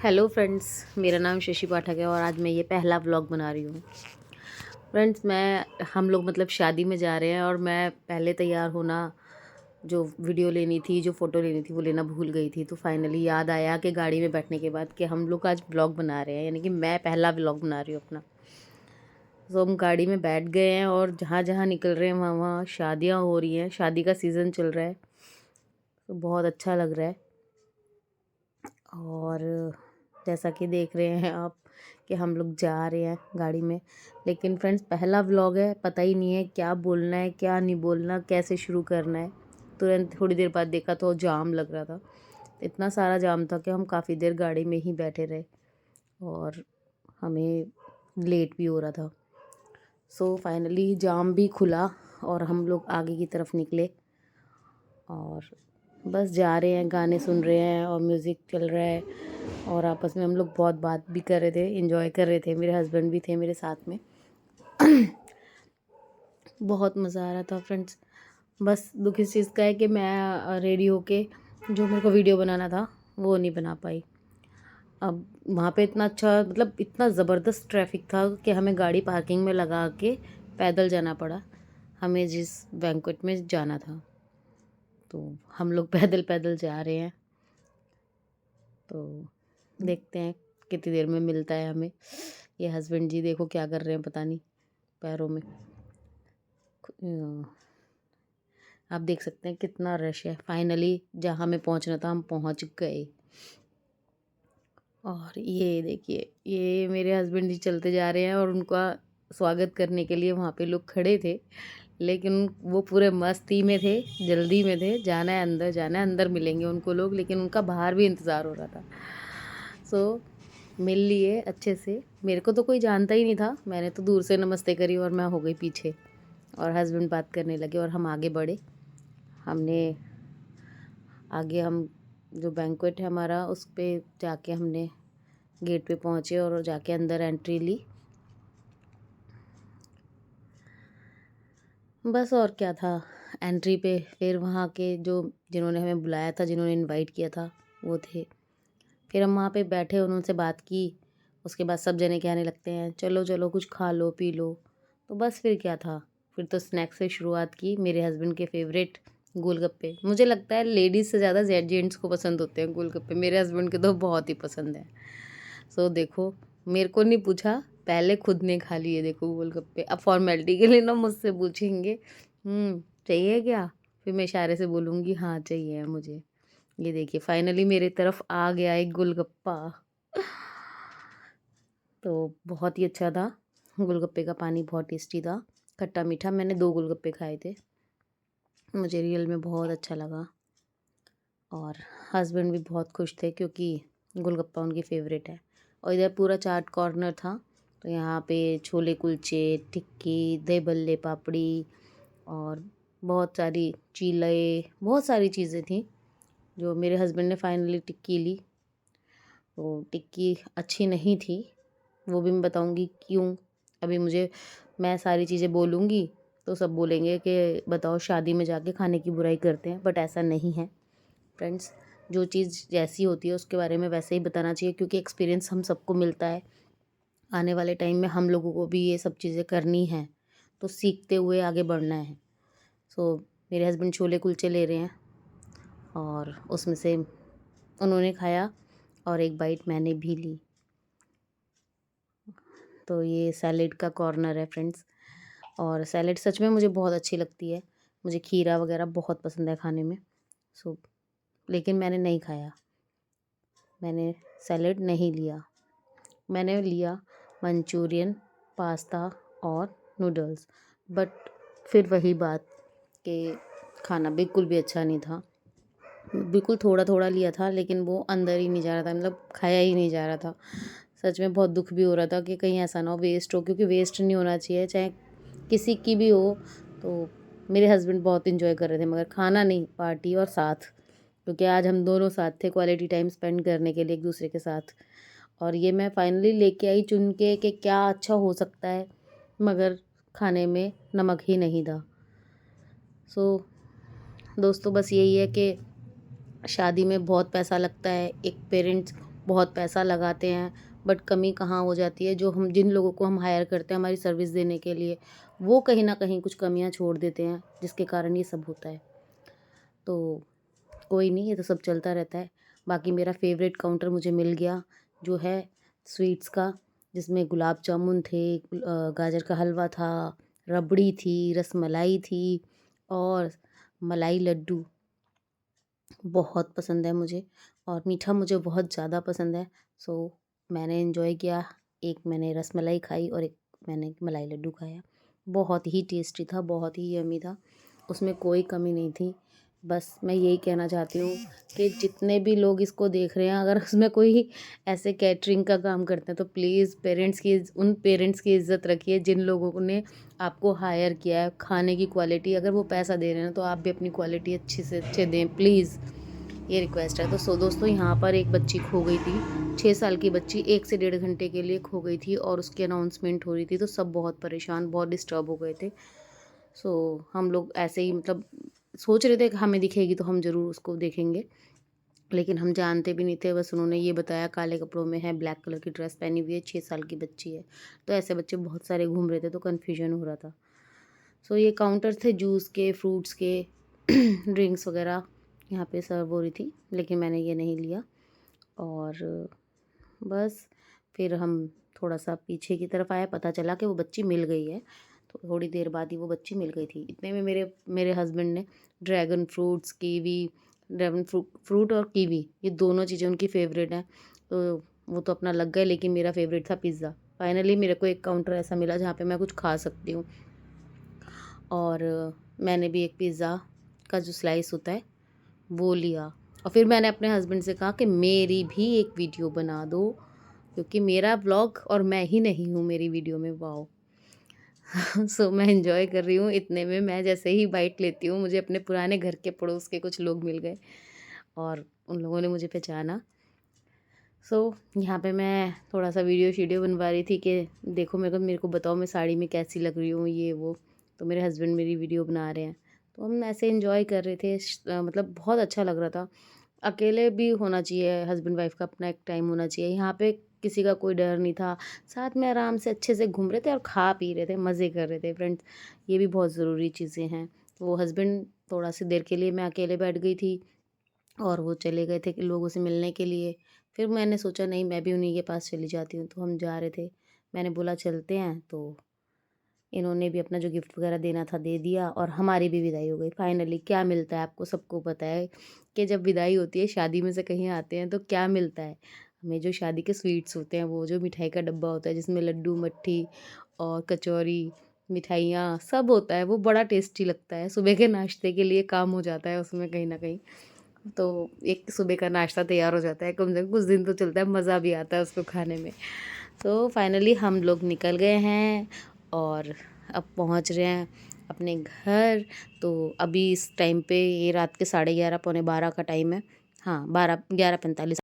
Hello friends, मेरा नाम शशि पाठक है और आज मैं ये पहला व्लॉग बना रही हूँ। फ्रेंड्स, हम लोग मतलब शादी में जा रहे हैं और मैं पहले तैयार होना, जो वीडियो लेनी थी, जो फ़ोटो लेनी थी, वो लेना भूल गई थी। तो फाइनली याद आया कि गाड़ी में बैठने के बाद कि हम लोग आज व्लॉग बना रहे हैं, यानी कि मैं पहला व्लॉग बना रही हूँ अपना। तो हम गाड़ी में बैठ गए हैं और जहाँ जहाँ निकल रहे हैं वहाँ वहाँ शादियाँ हो रही हैं, शादी का सीज़न चल रहा है। तो बहुत अच्छा लग रहा है। और जैसा कि देख रहे हैं आप कि हम लोग जा रहे हैं गाड़ी में। लेकिन फ्रेंड्स, पहला व्लॉग है, पता ही नहीं है क्या बोलना है, क्या नहीं बोलना, कैसे शुरू करना है। तुरंत थोड़ी देर बाद देखा तो जाम लग रहा था। इतना सारा जाम था कि हम काफ़ी देर गाड़ी में ही बैठे रहे और हमें लेट भी हो रहा था। सो फाइनली जाम भी खुला और हम लोग आगे की तरफ निकले और बस जा रहे हैं, गाने सुन रहे हैं और म्यूज़िक चल रहा है और आपस में हम लोग बहुत बात भी कर रहे थे, एंजॉय कर रहे थे। मेरे हस्बैंड भी थे मेरे साथ में। बहुत मज़ा आ रहा था फ्रेंड्स। बस दुख इस चीज़ का है कि मैं रेडी होके जो मेरे को वीडियो बनाना था वो नहीं बना पाई। अब वहाँ पे इतना अच्छा, मतलब इतना ज़बरदस्त ट्रैफिक था कि हमें गाड़ी पार्किंग में लगा के पैदल जाना पड़ा, हमें जिस बैंक्वेट में जाना था। तो हम लोग पैदल पैदल जा रहे हैं। तो देखते हैं कितनी देर में मिलता है हमें। ये हस्बैंड जी देखो क्या कर रहे हैं, पता नहीं, पैरों में। आप देख सकते हैं कितना रश है। फाइनली जहाँ हमें पहुँचना था हम पहुँच गए। और ये देखिए, ये मेरे हस्बैंड जी चलते जा रहे हैं और उनका स्वागत करने के लिए वहाँ पे लोग खड़े थे, लेकिन वो पूरे मस्ती में थे, जल्दी में थे, जाना है अंदर, जाना है अंदर, मिलेंगे उनको लोग, लेकिन उनका बाहर भी इंतज़ार हो रहा था। सो मिल लिए अच्छे से। मेरे को तो कोई जानता ही नहीं था, मैंने तो दूर से नमस्ते करी और मैं हो गई पीछे और हस्बैंड बात करने लगे और हम आगे बढ़े। हमने आगे हम जो बैंक्वेट है हमारा, उस पे जाके हमने गेट पे पहुँचे और जाके अंदर एंट्री ली। बस और क्या था, एंट्री पे फिर वहाँ के जो जिन्होंने हमें बुलाया था, जिन्होंने इनवाइट किया था, वो थे। फिर हम वहाँ पे बैठे, उन्होंने बात की। उसके बाद सब जने कहने लगते हैं चलो चलो कुछ खा लो पी लो। तो बस फिर क्या था, फिर तो स्नैक्स से शुरुआत की। मेरे हस्बैंड के फेवरेट गोलगप्पे, मुझे लगता है लेडीज़ से ज़्यादा जेंट्स को पसंद होते हैं गोलगप्पे, मेरे हस्बैंड के तो बहुत ही पसंद है। सो देखो, मेरे को नहीं पूछा, पहले खुद ने खा लिए देखो गोलगप्पे। अब फॉर्मेलिटी के लिए ना मुझसे पूछेंगे चाहिए क्या, फिर मैं इशारे से बोलूँगी हाँ चाहिए मुझे। ये देखिए फाइनली मेरे तरफ आ गया एक गोलगप्पा। तो बहुत ही अच्छा था। गोलगप्पे का पानी बहुत टेस्टी था, खट्टा मीठा। मैंने 2 गोलगप्पे खाए थे, मुझे रियल में बहुत अच्छा लगा और हस्बैंड भी बहुत खुश थे क्योंकि गोलगप्पा उनकी फ़ेवरेट है। और इधर पूरा चाट कॉर्नर था, तो यहाँ पे छोले कुलचे, टिक्की, दही बल्ले, पापड़ी और बहुत सारी चीले, बहुत सारी चीज़ें थीं। जो मेरे हस्बैंड ने फाइनली टिक्की ली, तो टिक्की अच्छी नहीं थी, वो भी मैं बताऊंगी क्यों। अभी मैं सारी चीज़ें बोलूँगी तो सब बोलेंगे कि बताओ शादी में जाके खाने की बुराई करते हैं, बट ऐसा नहीं है फ्रेंड्स। जो चीज़ जैसी होती है उसके बारे में वैसे ही बताना चाहिए, क्योंकि एक्सपीरियंस हम सबको मिलता है। आने वाले टाइम में हम लोगों को भी ये सब चीज़ें करनी हैं, तो सीखते हुए आगे बढ़ना है। सो मेरे हस्बैंड छोले कुलचे ले रहे हैं और उसमें से उन्होंने खाया और एक बाइट मैंने भी ली। तो ये सैलेड का कॉर्नर है फ्रेंड्स, और सैलेड सच में मुझे बहुत अच्छी लगती है। मुझे खीरा वगैरह बहुत पसंद है खाने में। सो लेकिन मैंने नहीं खाया, मैंने सैलेड नहीं लिया। मैंने लिया मंचूरियन, पास्ता और नूडल्स, बट फिर वही बात कि खाना बिल्कुल भी अच्छा नहीं था। बिल्कुल थोड़ा थोड़ा लिया था, लेकिन वो अंदर ही नहीं जा रहा था, मतलब खाया ही नहीं जा रहा था। सच में बहुत दुख भी हो रहा था कि कहीं ऐसा ना हो वेस्ट हो, क्योंकि वेस्ट नहीं होना चाहिए, चाहे किसी की भी हो। तो मेरे हस्बैंड बहुत इन्जॉय कर रहे थे, मगर खाना नहीं, पार्टी और साथ, क्योंकि आज हम दोनों साथ थे क्वालिटी टाइम स्पेंड करने के लिए एक दूसरे के साथ। और ये मैं फाइनली लेके आई चुन के कि क्या अच्छा हो सकता है, मगर खाने में नमक ही नहीं था। सो दोस्तों, बस यही है कि शादी में बहुत पैसा लगता है, एक पेरेंट्स बहुत पैसा लगाते हैं, बट कमी कहाँ हो जाती है, जो हम जिन लोगों को हम हायर करते हैं हमारी सर्विस देने के लिए, वो कहीं न कहीं कुछ कमियाँ छोड़ देते हैं, जिसके कारण ये सब होता है। तो कोई नहीं, ये तो सब चलता रहता है। बाकी मेरा फ़ेवरेट काउंटर मुझे मिल गया, जो है स्वीट्स का, जिसमें गुलाब जामुन थे, गाजर का हलवा था, रबड़ी थी, रसमलाई थी और मलाई लड्डू बहुत पसंद है मुझे, और मीठा मुझे बहुत ज़्यादा पसंद है। सो मैंने एन्जॉय किया। एक मैंने रसमलाई खाई और एक मैंने मलाई लड्डू खाया। बहुत ही टेस्टी था, बहुत ही यम्मी था, उसमें कोई कमी नहीं थी। बस मैं यही कहना चाहती हूँ कि जितने भी लोग इसको देख रहे हैं, अगर उसमें कोई ऐसे कैटरिंग का काम करते हैं तो प्लीज़ उन पेरेंट्स की इज़्ज़त रखिए जिन लोगों ने आपको हायर किया है। खाने की क्वालिटी, अगर वो पैसा दे रहे हैं तो आप भी अपनी क्वालिटी अच्छी से अच्छे दें प्लीज़, ये रिक्वेस्ट है। तो दोस्तों, यहाँ पर एक बच्ची खो गई थी, 6 साल की बच्ची 1 से डेढ़ घंटे के लिए खो गई थी और उसकी अनाउंसमेंट हो रही थी, तो सब बहुत परेशान, बहुत डिस्टर्ब हो गए थे। सो हम लोग ऐसे ही मतलब सोच रहे थे कि हमें दिखेगी तो हम ज़रूर उसको देखेंगे, लेकिन हम जानते भी नहीं थे। बस उन्होंने ये बताया काले कपड़ों में है, ब्लैक कलर की ड्रेस पहनी हुई है, 6 साल की बच्ची है। तो ऐसे बच्चे बहुत सारे घूम रहे थे, तो कन्फ्यूजन हो रहा था। सो ये काउंटर थे जूस के, फ्रूट्स के, ड्रिंक्स वगैरह यहाँ पे सर्व हो रही थी, लेकिन मैंने ये नहीं लिया। और बस फिर हम थोड़ा सा पीछे की तरफ आए, पता चला कि वो बच्ची मिल गई है। तो थोड़ी देर बाद ही वो बच्ची मिल गई थी। इतने में मेरे मेरे हस्बैंड ने ड्रैगन फ्रूट और कीवी, ये दोनों चीज़ें उनकी फ़ेवरेट हैं, तो वो तो अपना लग गए, लेकिन मेरा फ़ेवरेट था पिज़्ज़ा। फाइनली मेरे को एक काउंटर ऐसा मिला जहाँ पे मैं कुछ खा सकती हूँ, और मैंने भी एक पिज़्ज़ा का जो स्लाइस होता है वो लिया। और फिर मैंने अपने हस्बैंड से कहा कि मेरी भी एक वीडियो बना दो, क्योंकि मेरा व्लॉग और मैं ही नहीं हूँ मेरी वीडियो में। वाओ! सो मैं एन्जॉय कर रही हूँ। इतने में मैं जैसे ही बाइट लेती हूँ, मुझे अपने पुराने घर के पड़ोस के कुछ लोग मिल गए और उन लोगों ने मुझे पहचाना। सो यहाँ पे मैं थोड़ा-सा वीडियो बनवा रही थी कि देखो, मेरे को बताओ मैं साड़ी में कैसी लग रही हूँ, ये वो। तो मेरे हस्बैंड मेरी वीडियो बना रहे हैं। तो हम ऐसे एन्जॉय कर रहे थे, मतलब बहुत अच्छा लग रहा था। अकेले भी होना चाहिए, हस्बैंड वाइफ का अपना एक टाइम होना चाहिए। यहाँ पे किसी का कोई डर नहीं था। साथ में आराम से अच्छे से घूम रहे थे और खा पी रहे थे, मज़े कर रहे थे फ्रेंड्स। ये भी बहुत ज़रूरी चीज़ें हैं। वो हस्बैंड थोड़ा-सी देर के लिए मैं अकेले बैठ गई थी और वो चले गए थे कि लोगों से मिलने के लिए। फिर मैंने सोचा नहीं, मैं भी उन्हीं के पास चली जाती हूँ, तो हम जा रहे थे। मैंने बोला चलते हैं, तो इन्होंने भी अपना जो गिफ्ट वगैरह देना था दे दिया और हमारी भी विदाई हो गई। फाइनली क्या मिलता है, आपको सबको पता है कि जब विदाई होती है, शादी में से कहीं आते हैं तो क्या मिलता है? हमें जो शादी के स्वीट्स होते हैं, वो जो मिठाई का डब्बा होता है जिसमें लड्डू, मट्ठी और कचौरी, मिठाइयाँ सब होता है, वो बड़ा टेस्टी लगता है। सुबह के नाश्ते के लिए काम हो जाता है उसमें कहीं न कहीं। तो एक सुबह का नाश्ता तैयार हो जाता है, कम से कम कुछ दिन तो चलता है, मज़ा भी आता है उसको खाने में। तो फाइनली हम लोग निकल गए हैं और अब पहुंच रहे हैं अपने घर। तो अभी इस टाइम पे ये रात के 11:30 पौने 12 का टाइम है। हाँ, 11:45